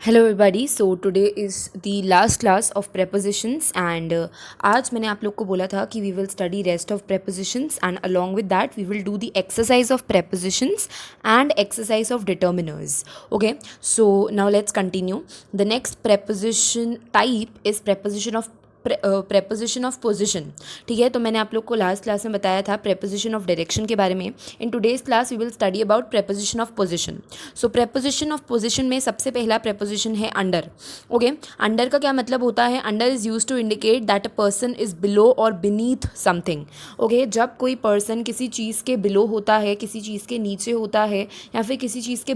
Hello everybody. So today is the last class of prepositions and आज मैंने आप लोग को बोला था कि we will study rest of prepositions and along with that we will do the exercise of prepositions and exercise of determiners. Okay, so now let's continue. The next preposition type is preposition of preposition of position. ठीक है, तो मैंने आप लोग को last class में बताया था preposition of direction के बारे में. इन today's class we will study about preposition of position. So preposition of position में सबसे पहला preposition है under. Okay, under का क्या मतलब होता है? Under is used to indicate that a person is below or beneath something. Okay, जब कोई person किसी चीज़ के below होता है, किसी चीज़ के नीचे होता है, या फिर किसी चीज़ के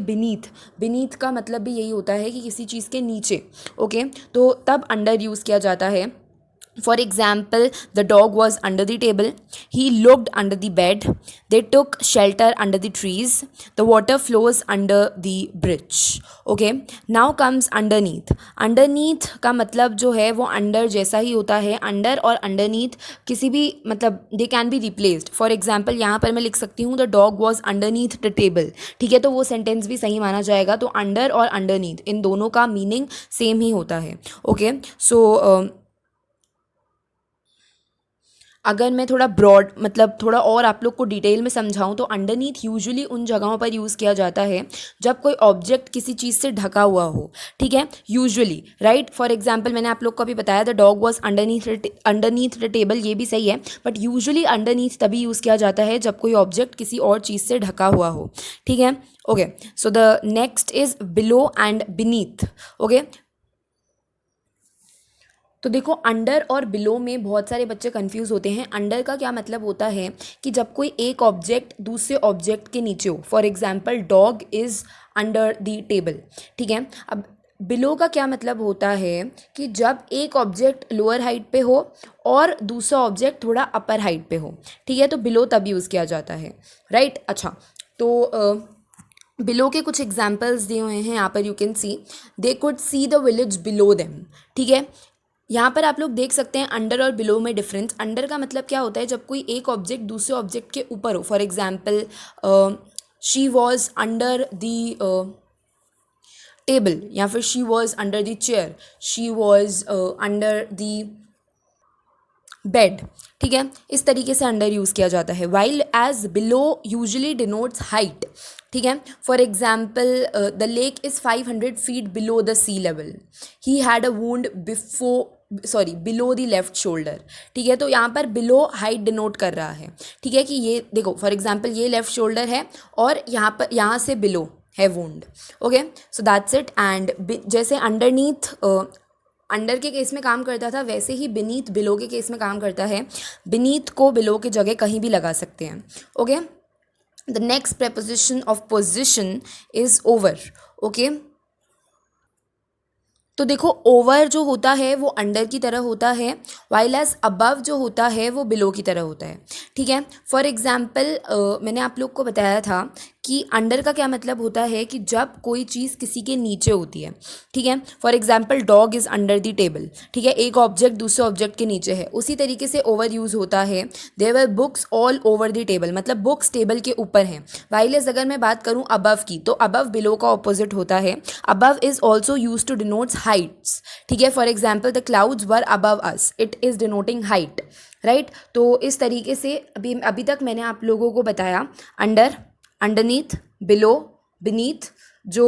beneath का मतलब भी यही होता है कि किसी चीज़ के नीचे. Okay, तो तब under यूज़ किया जाता है. For example, the dog was under the table. He looked under the bed. They took shelter under the trees. The water flows under the bridge. Okay. Now comes underneath. Underneath का मतलब जो है वो under जैसा ही होता है. Under और underneath किसी भी मतलब they can be replaced. For example, यहाँ पर मैं लिख सकती हूँ the dog was underneath the table. ठीक है, तो वो sentence भी सही माना जाएगा. तो under और underneath इन दोनों का meaning same ही होता है. Okay. So अगर मैं थोड़ा ब्रॉड मतलब थोड़ा और आप लोग को डिटेल में समझाऊं तो अंडरनीथ यूजुअली उन जगहों पर यूज़ किया जाता है जब कोई ऑब्जेक्ट किसी चीज़ से ढका हुआ हो. ठीक है, यूजुअली, राइट. फॉर एग्जांपल मैंने आप लोग को अभी बताया the dog was underneath the table, ये भी सही है, बट यूजुअली अंडरनीथ तभी यूज़ किया जाता है जब कोई ऑब्जेक्ट किसी और चीज़ से ढका हुआ हो. ठीक है, okay. So the next is below and beneath. Okay, तो देखो अंडर और बिलो में बहुत सारे बच्चे कंफ्यूज होते हैं. अंडर का क्या मतलब होता है कि जब कोई एक ऑब्जेक्ट दूसरे ऑब्जेक्ट के नीचे हो. For example dog is under the table. ठीक है, अब बिलो का क्या मतलब होता है कि जब एक ऑब्जेक्ट लोअर हाइट पे हो और दूसरा ऑब्जेक्ट थोड़ा अपर हाइट पे हो. ठीक है, तो बिलो तब यूज़ किया जाता है, राइट. अच्छा, तो बिलो के कुछ एग्जाम्पल्स दिए हुए हैं यहाँ पर. You can C they could see the village below them. ठीक है, यहाँ पर आप लोग देख सकते हैं अंडर और बिलो में डिफरेंस. अंडर का मतलब क्या होता है जब कोई एक ऑब्जेक्ट दूसरे ऑब्जेक्ट के ऊपर हो. For example she was under the table, या फिर she was under the chair, she was under the bed. ठीक है, इस तरीके से अंडर यूज़ किया जाता है. While as below usually denotes height. ठीक है, for example the lake is 500 feet below the sea level. He had a wound below the left shoulder. ठीक है, तो यहाँ पर बिलो हाइट डिनोट कर रहा है. ठीक है, कि ये देखो फॉर एग्जाम्पल ये लेफ्ट शोल्डर है और यहाँ से बिलो है wound. Okay, so that's it. And जैसे अंडरनीथ अंडर के केस में काम करता था वैसे ही बीनीथ बिलो के केस में काम करता है. बीनीथ को बिलो की जगह कहीं भी लगा सकते हैं. Okay, the next preposition of position is over. Okay, तो देखो ओवर जो होता है वो अंडर की तरह होता है, वाइल एज अबव जो होता है वो बिलो की तरह होता है. ठीक है, फॉर एग्जाम्पल मैंने आप लोग को बताया था कि अंडर का क्या मतलब होता है कि जब कोई चीज़ किसी के नीचे होती है. ठीक है, for example dog is under the table. ठीक है, एक ऑब्जेक्ट दूसरे ऑब्जेक्ट के नीचे है. उसी तरीके से ओवर यूज़ होता है there were books all over the table, मतलब बुक्स टेबल के ऊपर हैं. वाइल एज अगर मैं बात करूँ अबव की तो अबव बिलो का ऑपोजिट होता है. Above is also use to denotes heights. ठीक है, for example the clouds were above us, it is denoting height, right. तो इस तरीके से अभी तक मैंने आप लोगों को बताया अंडर, अंडरनीथ, बिलो, बीनीथ. जो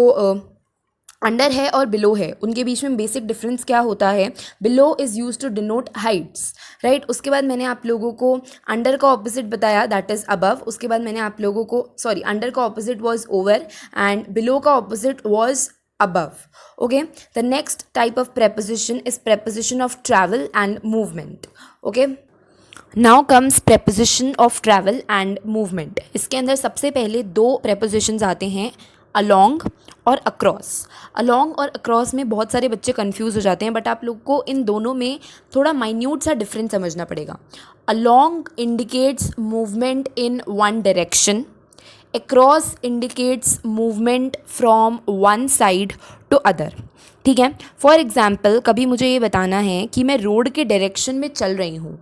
अंडर है और बिलो है उनके बीच में बेसिक डिफरेंस क्या होता है. Below is use to denote heights, right. उसके बाद मैंने आप लोगों को अंडर का ऑपोजिट बताया दैट इज़ अबव. उसके बाद मैंने आप लोगों को अंडर का opposite was over and below का opposite was above. Okay, the next type of preposition is preposition of travel and movement. Okay, now comes preposition of travel and movement. इसके अंदर सबसे पहले दो prepositions आते हैं along और across. along और across में बहुत सारे बच्चे confuse हो जाते हैं, बट आप लोग को इन दोनों में थोड़ा minute सा difference समझना पड़ेगा. along indicates movement in one direction. across indicates movement from one side to other. ठीक है, फॉर एग्जाम्पल कभी मुझे ये बताना है कि मैं रोड के डायरेक्शन में चल रही हूँ.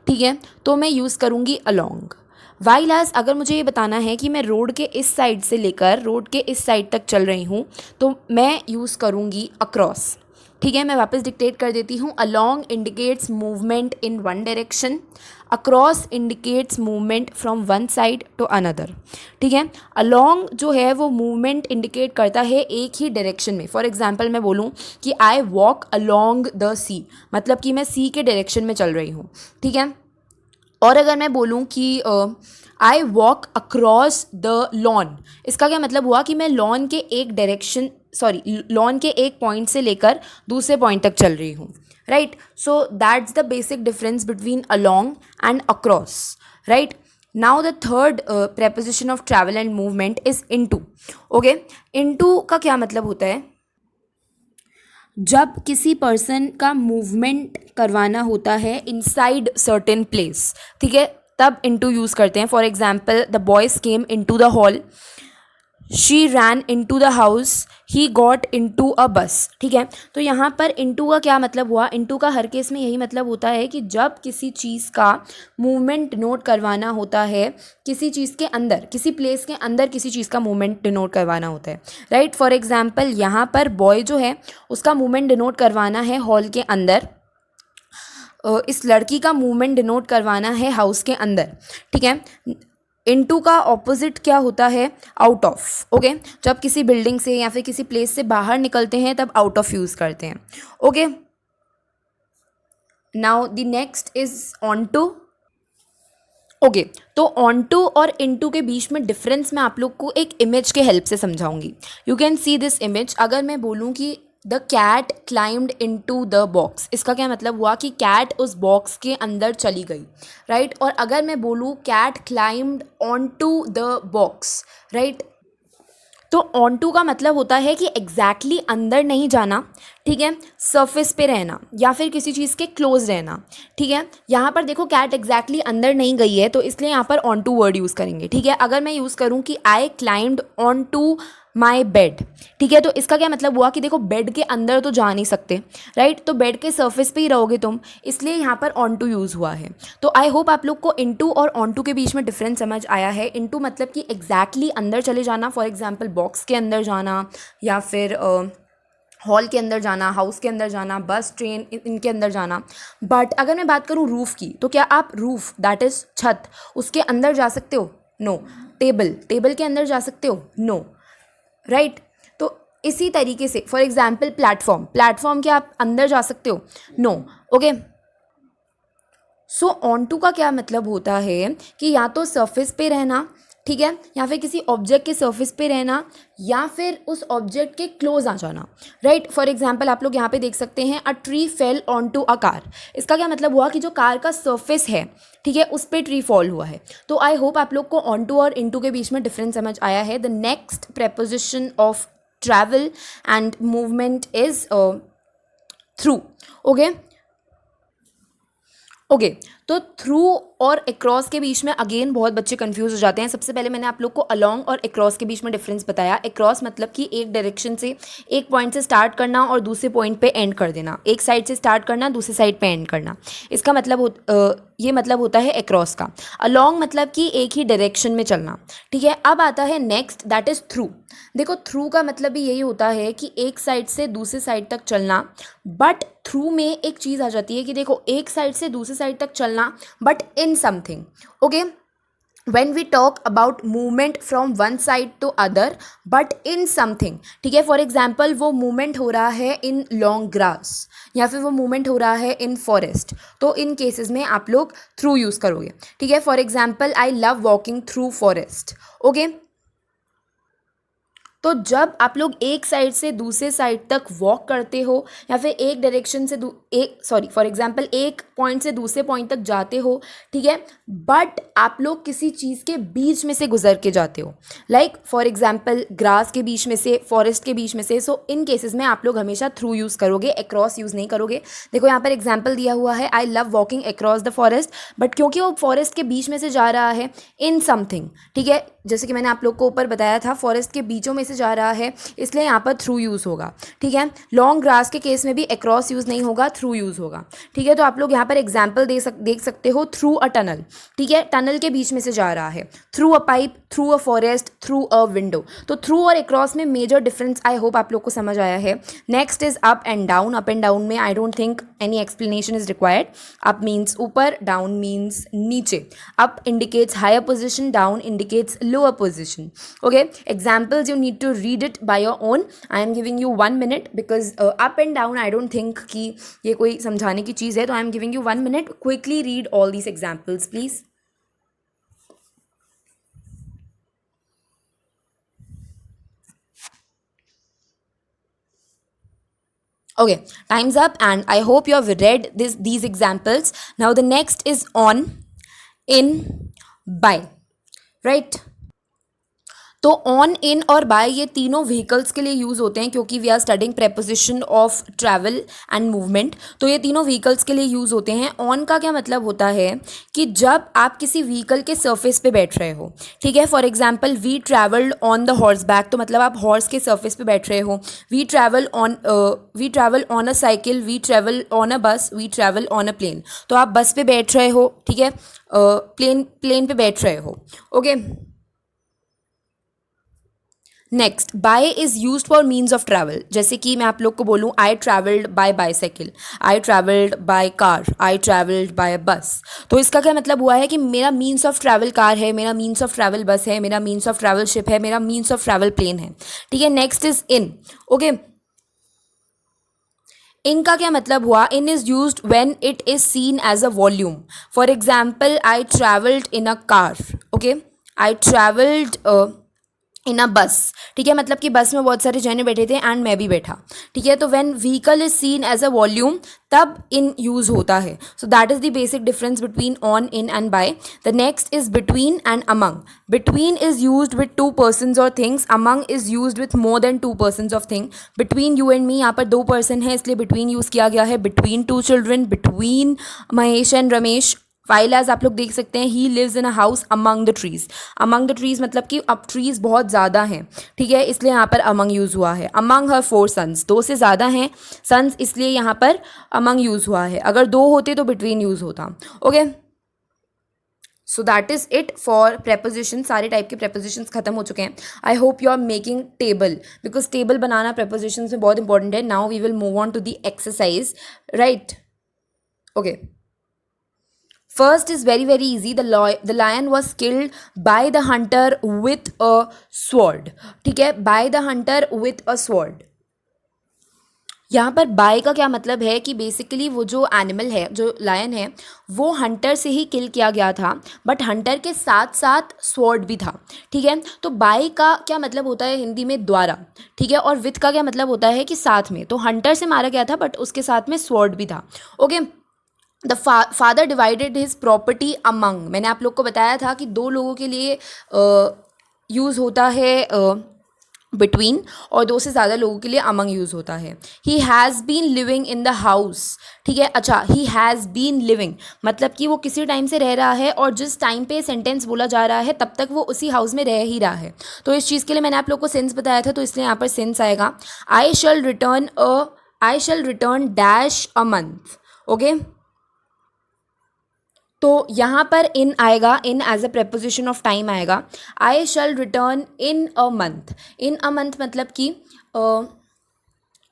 ठीक है, तो मैं यूज़ करूँगी along. वाइल एज अगर मुझे ये बताना है कि मैं रोड के इस साइड से लेकर रोड के इस साइड तक चल रही हूँ तो मैं यूज़ करूँगी अक्रॉस। ठीक है, मैं वापस डिक्टेट कर देती हूँ। Along indicates movement in one direction, across indicates movement from one side to another. ठीक है, अलोंग जो है वो मूवमेंट इंडिकेट करता है एक ही डायरेक्शन में। फॉर एग्जांपल मैं बोलूँ कि आई वॉक अलोंग द सी, मतलब कि मैं सी के डायरेक्शन में चल रही हूँ। ठीक है, और अगर मैं बोलूँ कि I walk across the lawn, इसका क्या मतलब हुआ कि मैं लॉन के एक डायरेक्शन लॉन के एक पॉइंट से लेकर दूसरे पॉइंट तक चल रही हूँ। Right, so that's the basic difference between along and across. Right, now the third preposition of travel and movement is into. Okay, into का क्या मतलब होता है? जब किसी पर्सन का मूवमेंट करवाना होता है इनसाइड सर्टेन प्लेस, ठीक है, तब इनटू यूज़ करते हैं। For example, the boys came into the hall, she ran into the house, he got into a bus. ठीक है, तो यहाँ पर इनटू का क्या मतलब हुआ? इनटू का हर केस में यही मतलब होता है कि जब किसी चीज़ का मूवमेंट डिनोट करवाना होता है, किसी चीज़ के अंदर, किसी प्लेस के अंदर किसी चीज़ का मूवमेंट डिनोट करवाना होता है। राइट, फॉर एग्जाम्पल यहाँ पर बॉय जो है उसका मूवमेंट डिनोट करवाना है हॉल के अंदर, इस लड़की का मूवमेंट डिनोट करवाना है हाउस के अंदर। ठीक है, इनटू का ऑपोजिट क्या होता है? Out of. ओके, जब किसी बिल्डिंग से या फिर किसी प्लेस से बाहर निकलते हैं तब आउट ऑफ यूज़ करते हैं। Okay, now the next is on to. Okay, तो ऑन टू और इनटू के बीच में डिफरेंस मैं आप लोग को एक इमेज के हेल्प से समझाऊंगी। You can see this image. अगर मैं बोलूँ कि the cat climbed into the box, इसका क्या मतलब हुआ कि कैट उस बॉक्स के अंदर चली गई। राइट, और अगर मैं बोलूँ cat climbed on to the box, right, तो ऑन टू का मतलब होता है कि एग्जैक्टली अंदर नहीं जाना। ठीक है, सरफेस पे रहना या फिर किसी चीज़ के क्लोज रहना। ठीक है, यहाँ पर देखो कैट एग्जैक्टली अंदर नहीं गई है तो इसलिए यहाँ पर ऑन टू वर्ड यूज़ करेंगे। ठीक है, अगर मैं यूज़ करूँ कि I climbed on to my bed, ठीक है, तो इसका क्या मतलब हुआ कि देखो बेड के अंदर तो जा नहीं सकते। राइट, तो बेड के सर्फेस पे ही रहोगे तुम, इसलिए यहाँ पर ऑन टू यूज़ हुआ है। तो आई होप आप लोग को इनटू और ऑन टू के बीच में डिफरेंस समझ आया है। इनटू मतलब कि एग्जैक्टली अंदर चले जाना, फॉर एग्जाम्पल बॉक्स के अंदर जाना या फिर हॉल के अंदर जाना, हाउस के अंदर जाना, बस ट्रेन इनके अंदर जाना। बट अगर मैं बात करूँ रूफ़ की, तो क्या आप रूफ़ दैट इज़ छत, उसके अंदर जा सकते हो? नो। टेबल के अंदर जा सकते हो? नो। राइट, तो इसी तरीके से फॉर एग्जाम्पल प्लेटफॉर्म के आप अंदर जा सकते हो? No. Okay, so on to का क्या मतलब होता है कि या तो सरफेस पे रहना, ठीक है, या फिर किसी ऑब्जेक्ट के सरफेस पे रहना या फिर उस ऑब्जेक्ट के क्लोज आ जाना। राइट, फॉर एग्जाम्पल आप लोग यहाँ पे देख सकते हैं a tree fell on to a car, इसका क्या मतलब हुआ कि जो कार का सरफेस है, ठीक है, उस पर ट्री फॉल हुआ है। तो आई होप आप लोग को ऑन टू और इन टू के बीच में डिफरेंस समझ आया है। The next preposition of travel and movement is through. Okay, तो थ्रू और अक्रॉस के बीच में अगेन बहुत बच्चे कंफ्यूज हो जाते हैं। सबसे पहले मैंने आप लोग को अलोंग और अक्रॉस के बीच में डिफरेंस बताया। अक्रॉस मतलब कि एक डायरेक्शन से, एक पॉइंट से स्टार्ट करना और दूसरे पॉइंट पे एंड कर देना, एक साइड से स्टार्ट करना दूसरी साइड पे एंड करना, इसका मतलब ये मतलब होता है अक्रॉस का। अलोंग मतलब कि एक ही डायरेक्शन में चलना। ठीक है, अब आता है नेक्स्ट दैट इज़ थ्रू। देखो थ्रू का मतलब भी यही होता है कि एक साइड से दूसरे साइड तक चलना, बट थ्रू में एक चीज़ आ जाती है कि देखो एक साइड से दूसरे साइड तक चलना but in something. Okay, when we talk about movement from one side to other but in something, ठीक है, फॉर एग्जाम्पल वो मूवमेंट हो रहा है इन लॉन्ग ग्रास या फिर वो मूवमेंट हो रहा है इन फॉरेस्ट, तो इन केसेस में आप लोग थ्रू यूज़ करोगे। ठीक है, for example I love walking through forest. Okay, तो जब आप लोग एक साइड से दूसरे साइड तक वॉक करते हो या फिर एक डायरेक्शन से फॉर एग्जांपल एक पॉइंट से दूसरे पॉइंट तक जाते हो, ठीक है, बट आप लोग किसी चीज़ के बीच में से गुजर के जाते हो, लाइक फॉर एग्जांपल ग्रास के बीच में से, फॉरेस्ट के बीच में से, सो इन केसेस में आप लोग हमेशा थ्रू यूज़ करोगे, अक्रॉस यूज़ नहीं करोगे। देखो यहाँ पर एग्जाम्पल दिया हुआ है I love walking across the forest, but क्योंकि वो फॉरेस्ट के बीच में से जा रहा है इन समथिंग, ठीक है, जैसे कि मैंने आप लोग को ऊपर बताया था, फॉरेस्ट के बीचों में से जा रहा है, इसलिए यहाँ पर थ्रू यूज़ होगा। ठीक है, लॉन्ग ग्रास के केस में भी अक्रॉस यूज़ नहीं होगा, थ्रू यूज़ होगा। ठीक है, तो आप लोग यहाँ पर एग्जाम्पल देख सकते हो, थ्रू अ टनल। ठीक है, टनल के बीच में से जा रहा है, through a pipe, through a forest, through a window. तो थ्रू और अक्रॉस में मेजर डिफरेंस आई होप आप लोग को समझ आया है। Next is up and down. Up and down में I don't think any explanation is required. Up means ऊपर, डाउन मीन्स नीचे। Up indicates higher position, down indicates lower position. Okay, examples you need to read it by your own. I am giving you 1 minute because up and down I don't think कि ये कोई समझाने की चीज़ है, तो I am giving you 1 minute. Quickly read all these examples please. Okay, time's up and I hope you have read these examples. Now the next is on, in, by, right? तो on, इन और bye ये तीनों vehicles के लिए use होते हैं, क्योंकि we are studying preposition of travel and movement. तो ये तीनों व्हीकल्स के लिए यूज़ होते हैं। ऑन का क्या मतलब होता है कि जब आप किसी व्हीकल के सरफेस पे बैठ रहे हो। ठीक है, for example we travelled on the horseback, तो मतलब आप हॉर्स के सरफेस पे बैठ रहे हो। We travel on a cycle, we travel on a bus, we travel on a plane. तो आप बस पे बैठ रहे हो, ठीक है, प्लेन पे बैठ रहे हो। Okay, next, by is use for means of travel. जैसे कि मैं आप लोग को बोलूँ I travelled by bicycle, I travelled by car, I travelled by bus. तो इसका क्या मतलब हुआ है कि मेरा मीन्स ऑफ ट्रैवल कार है, मेरा मीन्स ऑफ ट्रैवल बस है, मेरा मीन्स ऑफ ट्रैवल शिप है, मेरा मीन्स ऑफ ट्रैवल प्लेन है। ठीक है, नेक्स्ट इज इन। ओके, इनका क्या मतलब हुआ, in is use when it is seen as a volume. For example I travelled in a car, okay, I travelled in a bus. ठीक है, मतलब कि बस में बहुत सारे जने बैठे थे एंड मैं भी बैठा। ठीक है, तो when vehicle is seen as a volume तब इन यूज होता है। So that is the basic difference between on, in and by. The next is between and among. Between is used with two persons और things, among is used with more than two persons of thing. Between you and me, यहाँ पर दो person है इसलिए between use किया गया है। Between two children, between Mahesh and Ramesh. While as आप लोग देख सकते हैं, he lives in a house among the trees. Among the trees मतलब कि अब ट्रीज बहुत ज़्यादा हैं। ठीक है, इसलिए यहाँ पर अमंग यूज़ हुआ है। अमंग हर 4 सन्स, 2 से ज़्यादा हैं सन्स, इसलिए यहाँ पर अमंग यूज़ हुआ है। अगर 2 होते तो बिटवीन यूज़ होता। Okay, so that is it for preposition. सारे टाइप के प्रेपोजिशंस खत्म हो चुके हैं। I hope you are making table, because table बनाना प्रेपोजिशंस में बहुत इंपॉर्टेंट है। Now we will move on to the exercise, right? Okay, first is very very easy. The lion was killed by the hunter with a sword. ठीक है, by the hunter with a sword. यहाँ पर bye का क्या मतलब है कि basically वो जो एनिमल है, जो लायन है, वो हंटर से ही किल किया गया था, बट हंटर के साथ साथ स्वॉर्ड भी था। ठीक है, तो बाय का क्या मतलब होता है हिंदी में द्वारा। ठीक है, और विथ का क्या मतलब होता है कि साथ में। तो हंटर से मारा गया था बट उसके साथ में स्वॉर्ड भी था। Okay, the father divided his property among. मैंने आप लोग को बताया था कि 2 लोगों के लिए यूज़ होता है बिटवीन, और 2 से ज़्यादा लोगों के लिए अमंग यूज़ होता है। He has been living in the house. ठीक है, अच्छा, ही हैज़ बीन लिविंग मतलब कि वो किसी टाइम से रह रहा है, और जिस टाइम पे सेंटेंस बोला जा रहा है तब तक वो उसी हाउस में रह ही रहा है। तो इस चीज़ के लिए मैंने आप लोग को सेंस बताया था, तो इसलिए यहाँ पर सेंस आएगा। I shall return dash a month. Okay, तो यहाँ पर इन आएगा, in as a preposition of time आएगा। I shall return in a month. In a month मतलब कि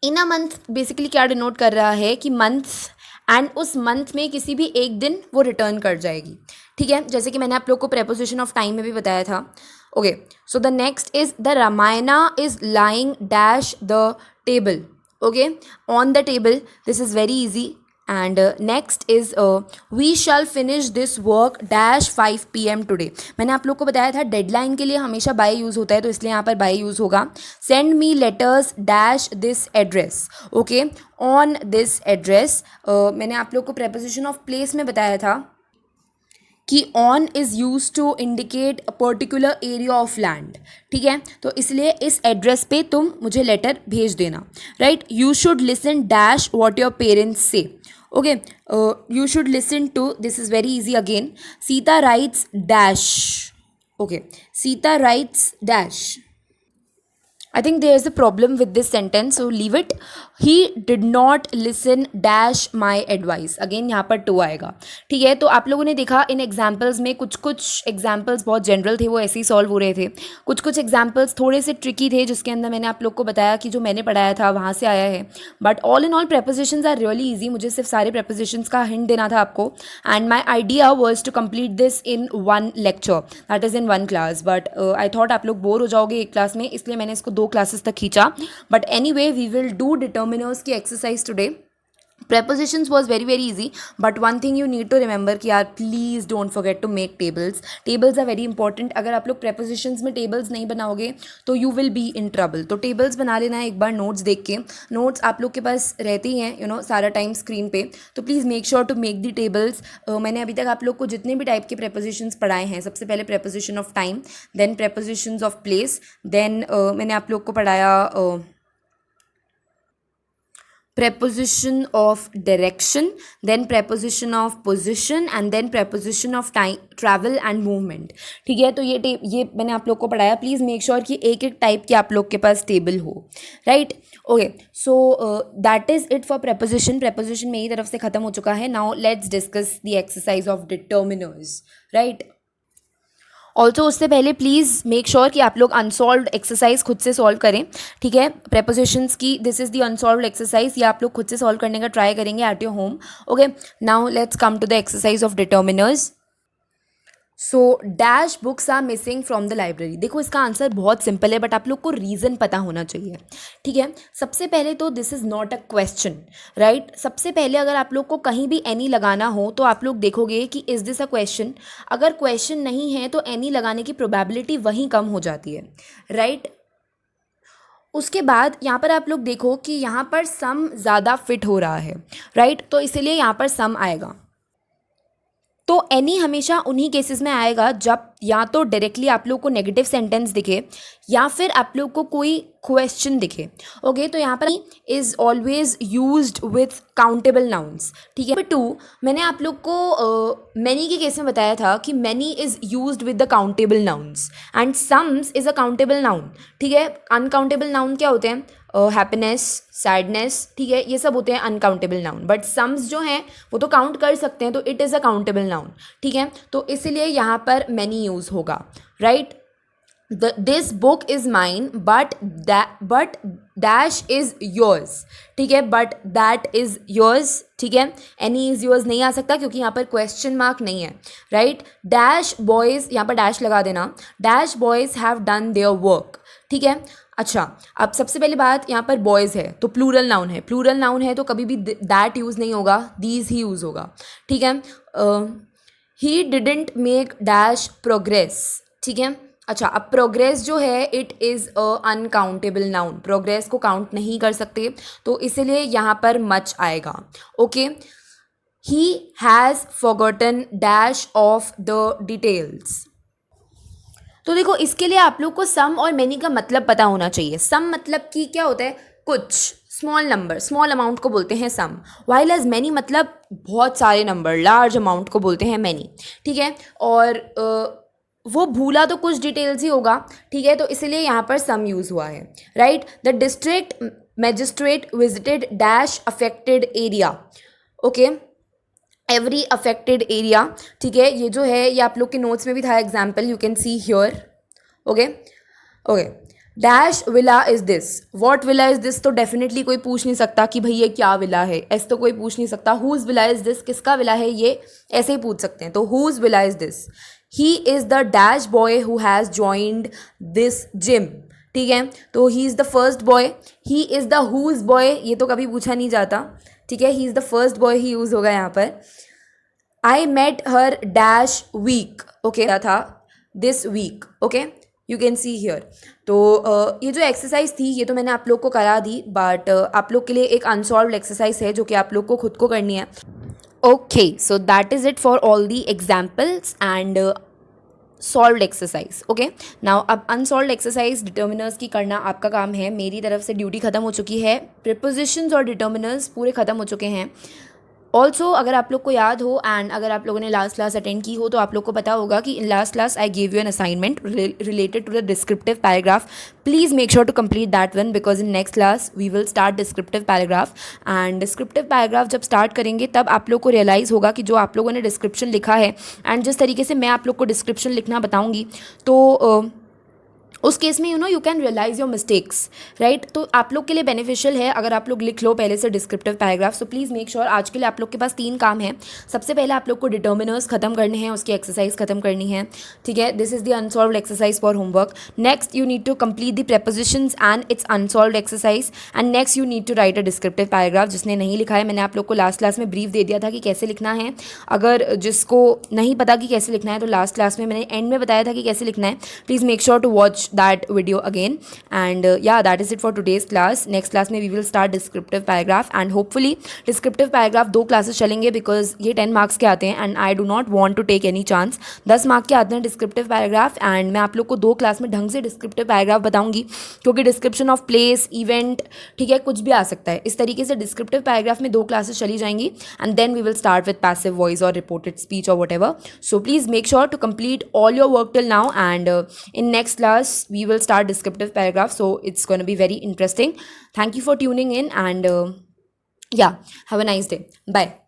इन अ मंथ बेसिकली क्या डिनोट कर रहा है कि मंथ्स, एंड उस मंथ में किसी भी एक दिन वो रिटर्न कर जाएगी। ठीक है, जैसे कि मैंने आप लोग को प्रेपोजिशन ऑफ टाइम में भी बताया था। Okay, so the next is the Ramayana is lying dash the table. Okay, on the table, this is very easy. And next is we shall finish this work dash 5 PM today. मैंने आप लोग को बताया था डेडलाइन के लिए हमेशा bye use होता है, तो इसलिए यहाँ पर बाय यूज़ होगा। Send me letters dash this address. Okay, on this address. मैंने आप लोग को प्रेपोजिशन ऑफ प्लेस में बताया था कि on is use to indicate a particular area of land. ठीक है, तो इसलिए इस एड्रेस पे तुम मुझे लेटर भेज देना, right? You should listen dash what your parents से। Okay, you should listen to, this is very easy again. Sita writes dash okay, Sita writes dash. I think there is a problem with this sentence, so leave it. He did not listen dash my advice. Again यहाँ पर to आएगा. ठीक है, तो आप लोगों ने देखा इन एग्जाम्पल्स में कुछ कुछ एग्जाम्पल्स बहुत जनरल थे, वो ऐसे ही सॉल्व हो रहे थे. कुछ कुछ एग्जाम्पल्स थोड़े से ट्रिकी थे, जिसके अंदर मैंने आप लोग को बताया कि जो मैंने पढ़ाया था वहाँ से आया है. But all in all prepositions are really easy. मुझे सिर्फ सारे prepositions का हिंट देना था आपको. And my idea was to complete this in one lecture, that is in one class. But I thought आप लोग बोर हो जाओगे एक क्लास में, इसलिए मैंने इसको 2 क्लासेस तक खींचा. But anyway we will do determiners की exercise today. Prepositions was very very easy, but one thing you need to remember कि यार please don't forget to make tables. Tables are very important. अगर आप लोग prepositions में tables नहीं बनाओगे तो you will be in trouble. तो tables बना लेना है एक बार notes देख के. Notes आप लोग के पास रहते ही हैं सारा टाइम स्क्रीन पे, तो please make sure to make the tables. मैंने अभी तक आप लोग को जितने भी टाइप के prepositions पढ़ाए हैं, सबसे पहले preposition of time, then prepositions of place, then मैंने आप लोग को पढ़ाया preposition of direction, then preposition of position, and then preposition of time, travel and movement. ठीक है, तो ये मैंने आप लोग को पढ़ाया. प्लीज़ मेक श्योर कि एक एक टाइप के आप लोग के पास टेबल हो. Right, okay, so that is it for preposition. preposition मेरी तरफ से ख़त्म हो चुका है. Now let's discuss the exercise of determiners. Right, also उससे पहले प्लीज़ मेक श्योर कि आप लोग अनसॉल्व्ड एक्सरसाइज खुद से सॉल्व करें. ठीक है, prepositions की this is the unsolved exercise. ये आप लोग खुद से सॉल्व करने का ट्राई करेंगे at your home. Okay, now let's come to the exercise of determiners. So dash books are missing from the library. देखो इसका आंसर बहुत सिंपल है, बट आप लोग को रीज़न पता होना चाहिए. ठीक है, सबसे पहले तो this is not a question. Right, सबसे पहले अगर आप लोग को कहीं भी एनी लगाना हो तो आप लोग देखोगे कि इज़ दिस अ क्वेश्चन. अगर क्वेश्चन नहीं है तो एनी लगाने की प्रोबेबिलिटी वहीं कम हो जाती है. राइट, उसके बाद यहाँ पर आप लोग देखो कि यहाँ पर सम ज़्यादा फिट हो रहा है. राइट, तो इसीलिए यहाँ पर सम आएगा. तो एनी हमेशा उन्हीं केसेस में आएगा जब या तो डायरेक्टली आप लोग को नेगेटिव सेंटेंस दिखे या फिर आप लोग को कोई क्वेश्चन दिखे. ओके, तो यहाँ पर is always used with countable nouns. ठीक है, 2 मैंने आप लोग को मैनी के केस में बताया था कि many is used with the countable nouns and sums is a countable noun. ठीक है, अनकाउंटेबल नाउन क्या होते हैं? Happiness, sadness. ठीक है, ये सब होते हैं अनकाउंटेबल नाउन. बट सम्स जो हैं वो तो काउंट कर सकते हैं, तो it is a countable noun. ठीक है, तो इसीलिए यहाँ पर मैनी यूज़ होगा. Right, this book is mine but dash is yours. ठीक है, बट दैट इज़ योर्स. ठीक है, एनी इज़ योर्स नहीं आ सकता क्योंकि यहाँ पर क्वेश्चन मार्क नहीं है. राइट, डैश बॉयज़, यहाँ पर डैश लगा देना. Dash boys have done their work. ठीक है, अच्छा, अब सबसे पहली बात, यहाँ पर बॉयज़ है तो प्लूरल नाउन है. प्लूरल नाउन है तो कभी भी दैट यूज़ नहीं होगा, दीज ही यूज़ होगा. ठीक है, he didn't make dash progress. ठीक है, अच्छा, अब प्रोग्रेस जो है it is a uncountable noun. Progress को काउंट नहीं कर सकते, तो इसीलिए यहाँ पर मच आएगा. Okay, he has forgotten dash of the details. तो देखो इसके लिए आप लोग को सम और मैनी का मतलब पता होना चाहिए. सम मतलब कि क्या होता है? कुछ स्मॉल नंबर, स्मॉल अमाउंट को बोलते हैं सम. वाइल एज मैनी मतलब बहुत सारे नंबर, लार्ज अमाउंट को बोलते हैं मैनी. ठीक है, और वो भूला तो कुछ डिटेल्स ही होगा. ठीक है, तो इसीलिए यहाँ पर सम यूज़ हुआ है. Right, the district magistrate visited dash affected area. Okay, every affected area. ठीक है, ये जो है ये आप लोग के नोट्स में भी था example, you can see here. Okay okay, dash villa is this. What villa is this तो डेफिनेटली कोई पूछ नहीं सकता कि भाई ये क्या विला है, ऐसे तो कोई पूछ नहीं सकता. हुज विला इज़ दिस, किसका विला है ये, ऐसे ही पूछ सकते हैं. तो whose villa is this. He is the dash boy who has joined this gym. ठीक है, तो he is the first boy. He is the whose boy, ये तो कभी पूछा नहीं जाता. ठीक है, he is the first boy, he use होगा यहाँ पर. I met her dash week. Okay, था this week. Okay, you can see here. तो ये जो एक्सरसाइज थी ये तो मैंने आप लोग को करा दी, बट आप लोग के लिए एक अनसॉल्व्ड एक्सरसाइज है जो कि आप लोग को खुद को करनी है. Okay, so that is it for all the examples and solved exercise. Okay, now अब अनसॉल्व्ड एक्सरसाइज डिटर्मिनर्स की करना आपका काम है. मेरी तरफ से ड्यूटी ख़त्म हो चुकी है. प्रीपोजिशंस और डिटर्मिनर्स पूरे ख़त्म हो चुके हैं. ऑल्सो अगर आप लोग को याद हो एंड अगर आप लोगों ने लास्ट क्लास अटेंड की हो तो आप लोग को पता होगा कि in last class I give you an assignment related to the descriptive paragraph. Please make sure to complete that one because in next class we will start descriptive paragraph. And descriptive paragraph जब start करेंगे तब आप लोग को realise होगा कि जो आप लोगों ने डिस्क्रिप्शन लिखा है एंड जिस तरीके से मैं आप लोग को डिस्क्रिप्शन लिखना बताऊँगी तो उस केस में you can realise your mistakes, right. तो आप लोग के लिए बेनिफिशियल है अगर आप लोग लिख लो पहले से descriptive paragraph. So please make sure. आज के लिए आप लोग के पास 3 काम है. सबसे पहले आप लोग को डिटर्मिनर्स खत्म करने हैं, उसकी एक्सरसाइज खत्म करनी है, ठीक है. This is the unsolved exercise for homework. Next you need to complete the prepositions and its unsolved exercise. And next you need to write a descriptive paragraph. जिसने नहीं लिखा है मैंने आप लोग को लास्ट क्लास में ब्रीफ दे दिया था कि कैसे लिखना है. अगर जिसको नहीं पता कि कैसे लिखना है तो लास्ट क्लास में मैंने एंड में बताया था कि कैसे लिखना है. Please make sure to watch that video again. And yeah, that is it for today's class. Next class में we will start descriptive paragraph and hopefully descriptive paragraph 2 classes चलेंगे because ये 10 marks के आते हैं and I do not want to take any chance. 10 mark के आते हैं descriptive paragraph and मैं आप लोग को 2 क्लास में ढंग से descriptive paragraph बताऊंगी क्योंकि description of place, event, ठीक है, कुछ भी आ सकता है. इस तरीके से descriptive paragraph में 2 classes चली जाएंगी and then we will start with passive voice or reported speech or whatever. So please make sure to complete all your work till now and in next class we will start descriptive paragraph, so it's going to be very interesting. Thank you for tuning in and yeah, have a nice day. Bye.